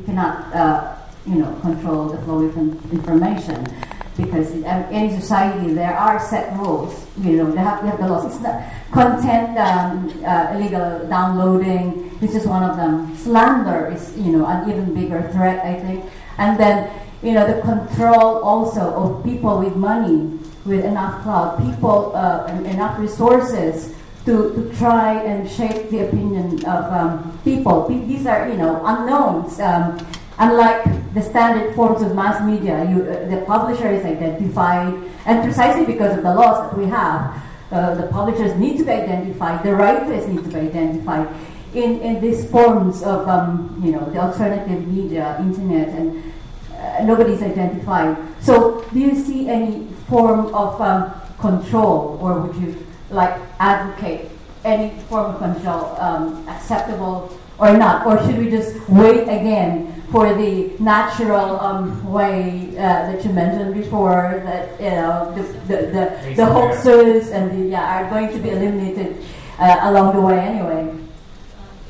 cannot, control the flow of information, because in any society there are set rules. They have the laws. It's not content, illegal downloading. This is one of them. Slander is an even bigger threat, I think. And then the control also of people with money, with enough clout, people enough resources to try and shape the opinion of people. These are unknowns. Unlike the standard forms of mass media, the publisher is identified, and precisely because of the laws that we have, the publishers need to be identified, the writers need to be identified. In these forms of the alternative media, internet, and nobody's identified. So, do you see any form of control, or would you advocate any form of control acceptable or not? Or should we just wait again for the natural way that you mentioned before, that the hoaxers and are going to be eliminated along the way anyway?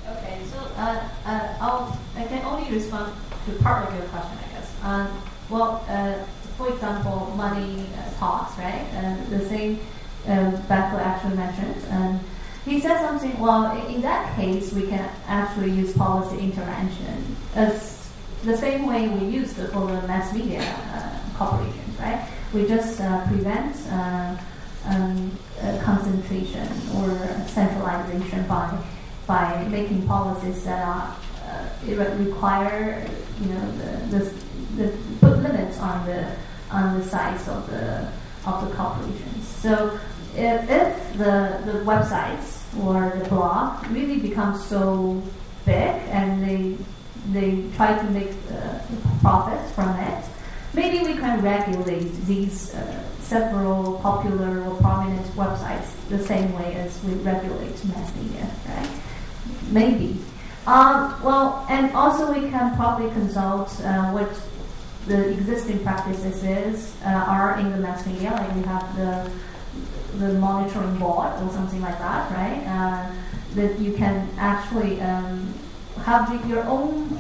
Okay, so I can only respond to part of your question, I guess. For example, money talks, right? The same Beto actually mentioned, and he said something. Well, in that case, we can actually use policy intervention as the same way we used for the mass media corporations, right? We just prevent concentration or centralization by making policies that are require the put limits on the size of the corporations. So if the websites or the blog really becomes so big and they try to make profits from it, maybe we can regulate these several popular or prominent websites the same way as we regulate mass media, right? Maybe. And also we can probably consult what the existing practices are in the mass media, like we have the monitoring board or something like that, right? That you can actually have your own.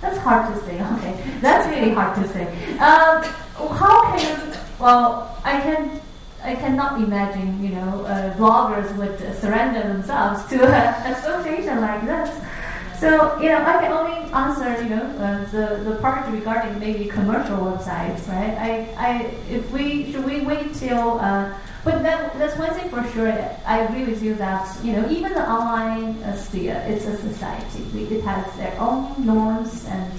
That's hard to say. Okay, that's really hard to say. How can you? Well, I cannot imagine, bloggers would surrender themselves to an association like this. So, I can only answer, the part regarding maybe commercial websites, right? Should we wait till, but that's one thing for sure. I agree with you that, even the online sphere, it's a society. It has their own norms and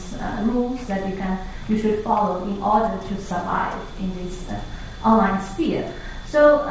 rules that you should follow in order to survive in this online sphere. So